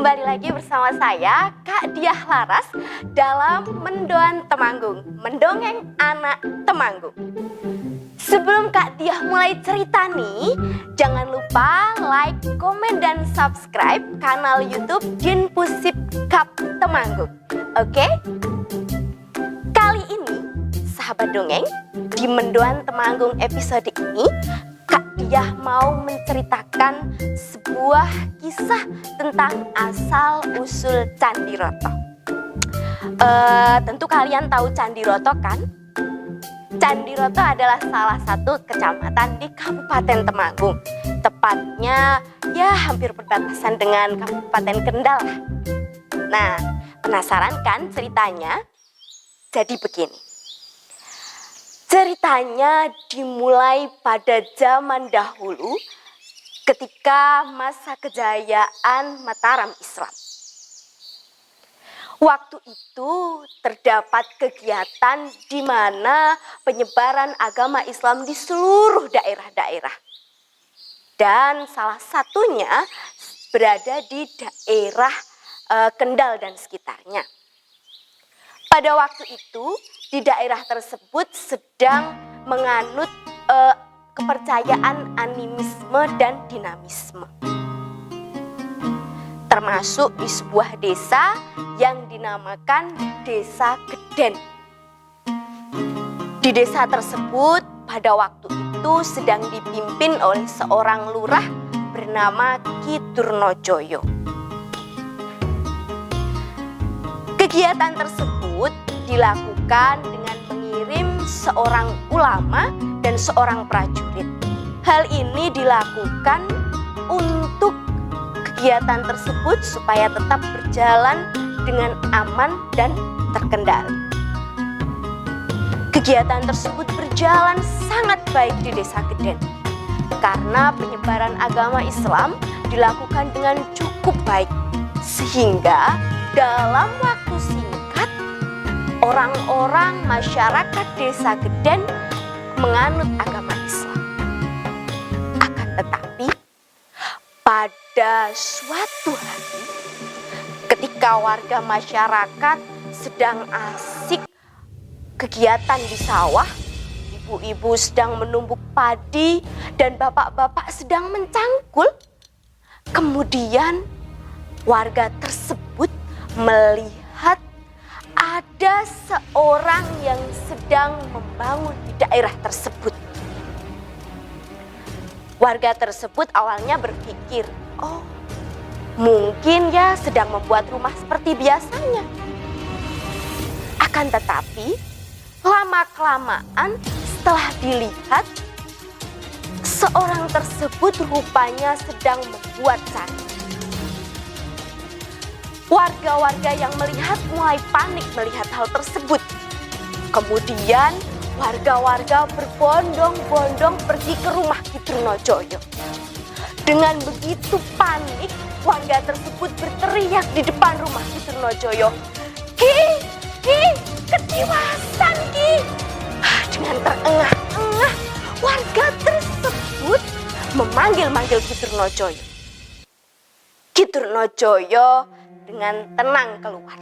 kembali lagi bersama saya Kak Diah Laras dalam Mendoan Temanggung, mendongeng anak Temanggung. Sebelum Kak Diah mulai cerita nih, jangan lupa like, komen, dan subscribe kanal YouTube Jin Pusip Kap Temanggung. Oke? Kali ini, sahabat dongeng, di Mendoan Temanggung episode ini, Kak Diah mau menceritakan sebuah kisah tentang asal-usul Candi Roto. Tentu kalian tahu Candi Roto kan? Candi Roto adalah salah satu kecamatan di Kabupaten Temanggung. Tepatnya ya hampir berbatasan dengan Kabupaten Kendal. Nah, penasaran kan ceritanya? Jadi begini. Ceritanya dimulai pada zaman dahulu ketika masa kejayaan Mataram Islam. Waktu itu terdapat kegiatan di mana penyebaran agama Islam di seluruh daerah-daerah. Dan salah satunya berada di daerah Kendal dan sekitarnya. Pada waktu itu di daerah tersebut sedang menganut kepercayaan animisme dan dinamisme. Termasuk di sebuah desa yang dinamakan Desa Geden. Di desa tersebut pada waktu itu sedang dipimpin oleh seorang lurah bernama Ki Durnojoyo. Kegiatan tersebut dilakukan dengan mengirim seorang ulama dan seorang prajurit. Hal ini dilakukan untuk kegiatan tersebut supaya tetap berjalan dengan aman dan terkendali. Kegiatan tersebut berjalan sangat baik di Desa Geden karena penyebaran agama Islam dilakukan dengan cukup baik, sehingga dalam waktu singkat orang-orang masyarakat Desa Geden menganut agama Islam. Akan tetapi pada suatu hari ketika warga masyarakat sedang asik kegiatan di sawah, ibu-ibu sedang menumbuk padi dan bapak-bapak sedang mencangkul. Kemudian warga tersebut melihat ada seorang yang sedang membangun di daerah tersebut. Warga tersebut awalnya berpikir, oh mungkin ya sedang membuat rumah seperti biasanya. Akan tetapi lama-kelamaan setelah dilihat, seorang tersebut rupanya sedang membuat candi. Warga-warga yang melihat mulai panik melihat hal tersebut. Kemudian warga-warga berbondong-bondong pergi ke rumah Ki Durnojoyo. Dengan begitu panik, warga tersebut berteriak di depan rumah Ki Durnojoyo, Ki, ketiwasan Ki. Dengan terengah-engah, warga tersebut memanggil-manggil Ki Durnojoyo. Ki Durnojoyo dengan tenang keluar.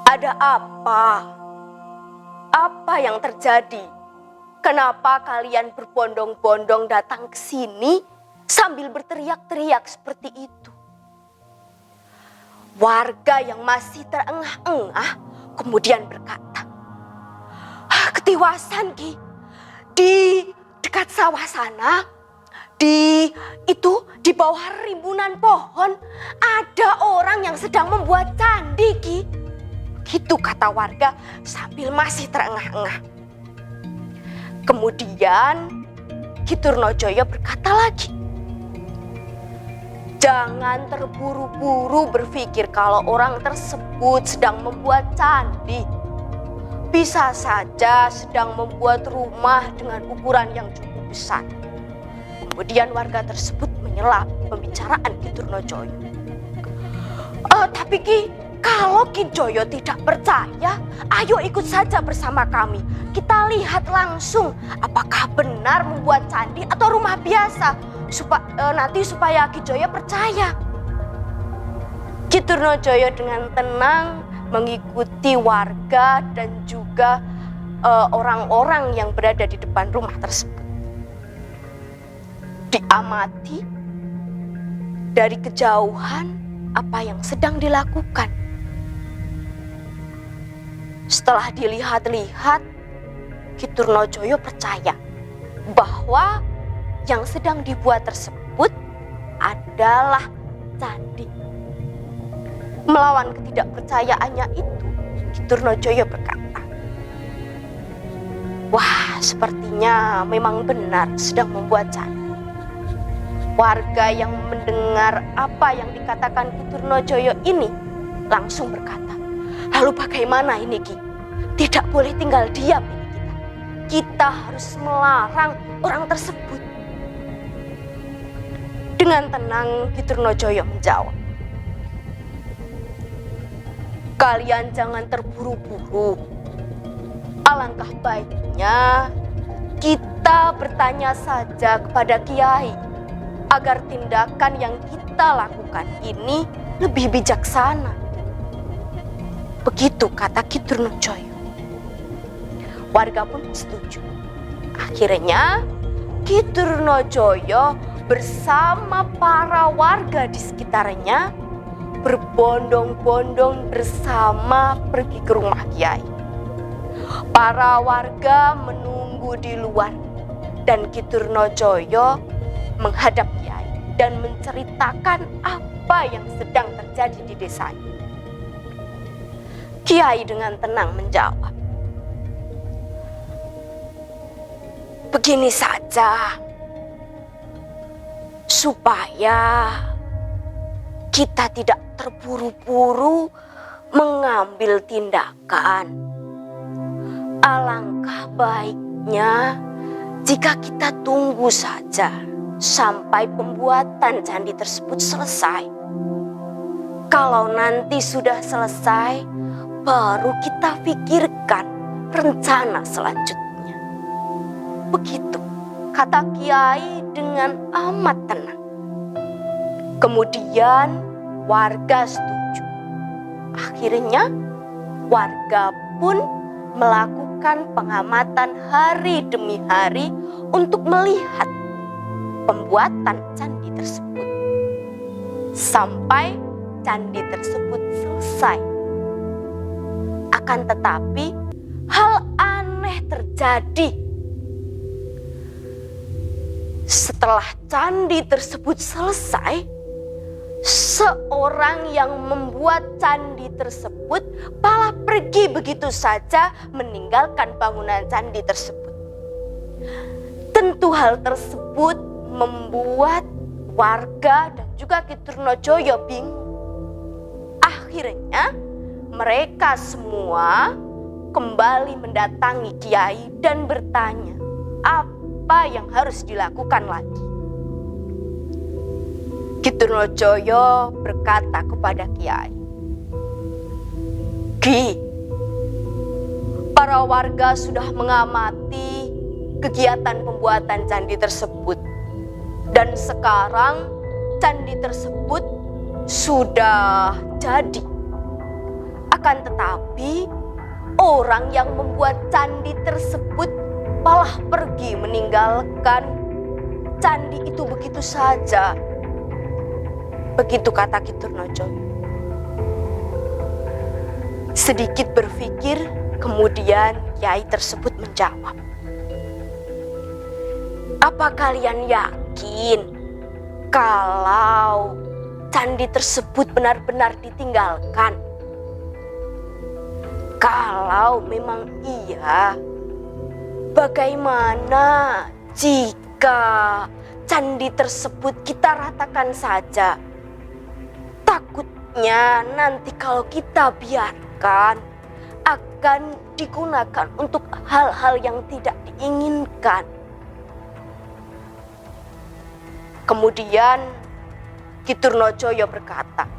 Ada apa? Apa yang terjadi? Kenapa kalian berbondong-bondong datang ke sini sambil berteriak-teriak seperti itu? Warga yang masih terengah-engah kemudian berkata, ketiwasan Ki, di dekat sawah sana, di bawah rimbunan pohon ada orang yang sedang membuat candi Ki. Gitu kata warga sambil masih terengah-engah. Kemudian Ki Durnojoyo berkata lagi, jangan terburu-buru berpikir kalau orang tersebut sedang membuat candi. Bisa saja sedang membuat rumah dengan ukuran yang cukup besar. Kemudian warga tersebut menyela pembicaraan Ki Durnojoyo. Tapi Ki, kalau Ki Joyo tidak percaya, ayo ikut saja bersama kami. Kita lihat langsung apakah benar membuat candi atau rumah biasa. nanti supaya Ki Joyo percaya. Ki Turnojoyo dengan tenang mengikuti warga dan juga orang-orang yang berada di depan rumah tersebut. Diamati dari kejauhan apa yang sedang dilakukan. Setelah dilihat-lihat, Ki Turnojoyo percaya bahwa yang sedang dibuat tersebut adalah candi. Melawan ketidakpercayaannya itu, Ki Turnojoyo berkata, "Wah, sepertinya memang benar sedang membuat candi." Warga yang mendengar apa yang dikatakan Ki Turnojoyo ini langsung berkata, "Lalu bagaimana ini, Ki? Tidak boleh tinggal diam ini kita. Kita harus melarang orang tersebut." Dengan tenang Ki Turnojoyo menjawab, "Kalian jangan terburu-buru. Alangkah baiknya kita bertanya saja kepada Kiai agar tindakan yang kita lakukan ini lebih bijaksana." Begitu kata Ki Turnojoyo. Warga pun setuju. Akhirnya Ki Turnojoyo bersama para warga di sekitarnya berbondong-bondong bersama pergi ke rumah Kiai. Para warga menunggu di luar dan Ki Turnojoyo menghadap Kiai dan menceritakan apa yang sedang terjadi di desanya. Kiai dengan tenang menjawab, "Begini saja, supaya kita tidak terburu-buru mengambil tindakan. Alangkah baiknya jika kita tunggu saja sampai pembuatan candi tersebut selesai. Kalau nanti sudah selesai, baru kita pikirkan rencana selanjutnya." Begitu kata Kiai dengan amat tenang. Kemudian warga setuju. Akhirnya warga pun melakukan pengamatan hari demi hari untuk melihat pembuatan candi tersebut sampai candi tersebut selesai. Akan tetapi hal aneh terjadi. Setelah candi tersebut selesai, seorang yang membuat candi tersebut malah pergi begitu saja meninggalkan bangunan candi tersebut. Tentu hal tersebut membuat warga dan juga Ki Turnojoyo bingung. Akhirnya mereka semua kembali mendatangi Kiai dan bertanya apa yang harus dilakukan lagi. Ki Turnojoyo berkata kepada Kiai, "Ki, para warga sudah mengamati kegiatan pembuatan candi tersebut. Dan sekarang candi tersebut sudah jadi. Akan tetapi orang yang membuat candi tersebut malah pergi meninggalkan candi itu begitu saja." Begitu kata Ki Turnojoyo. Sedikit berpikir, kemudian Kiai tersebut menjawab, "Apa kalian yakin kalau candi tersebut benar-benar ditinggalkan? Kalau memang iya, bagaimana jika candi tersebut kita ratakan saja? Takutnya nanti kalau kita biarkan akan digunakan untuk hal-hal yang tidak diinginkan." Kemudian Ki Turnojoyo berkata,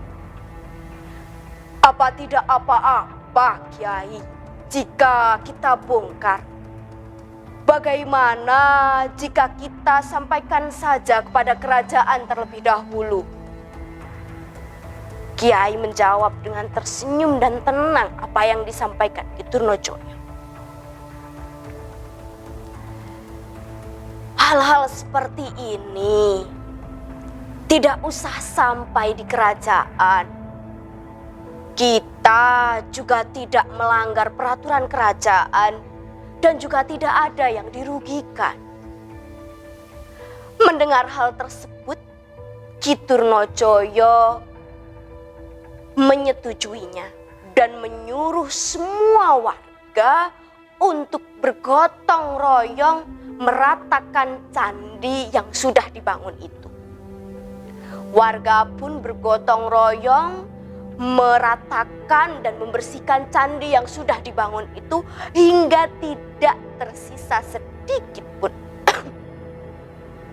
"Apa tidak apa-apa, Kiai, jika kita bongkar? Bagaimana jika kita sampaikan saja kepada kerajaan terlebih dahulu? Kiai menjawab dengan tersenyum dan tenang apa yang disampaikan Ki Turnojaya. Hal-hal seperti ini tidak usah sampai di kerajaan. Kita juga tidak melanggar peraturan kerajaan dan juga tidak ada yang dirugikan. Mendengar hal tersebut, Ki Turnojaya menyetujuinya dan menyuruh semua warga untuk bergotong royong meratakan candi yang sudah dibangun itu. Warga pun bergotong royong meratakan dan membersihkan candi yang sudah dibangun itu hingga tidak tersisa sedikit pun.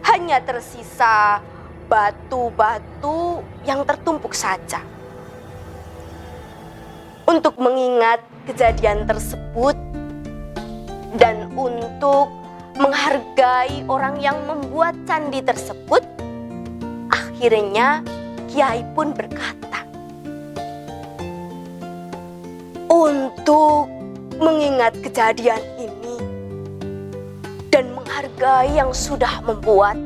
Hanya tersisa batu-batu yang tertumpuk saja. Untuk mengingat kejadian tersebut dan untuk menghargai orang yang membuat candi tersebut, akhirnya Kiai pun berkata, untuk mengingat kejadian ini dan menghargai yang sudah membuat,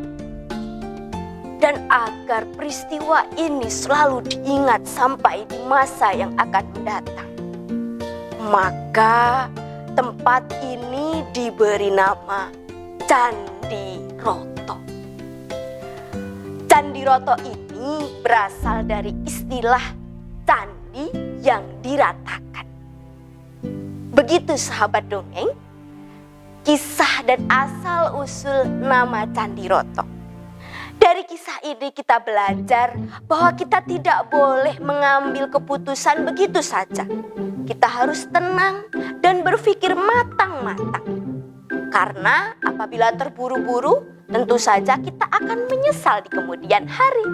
dan agar peristiwa ini selalu diingat sampai di masa yang akan mendatang, maka tempat ini diberi nama Candi Roto. Candi Roto ini berasal dari istilah candi yang diratakan. Begitu sahabat dongeng, kisah dan asal-usul nama Candi Roto. Dari kisah ini kita belajar bahwa kita tidak boleh mengambil keputusan begitu saja. Kita harus tenang dan berpikir matang-matang. Karena apabila terburu-buru, tentu saja kita akan menyesal di kemudian hari.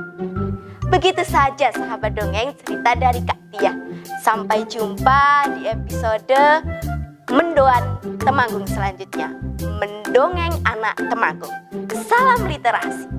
Begitu saja sahabat dongeng cerita dari Kak Tia. Sampai jumpa di episode Mendoan Temanggung selanjutnya. Mendongeng anak Temanggung. Salam literasi.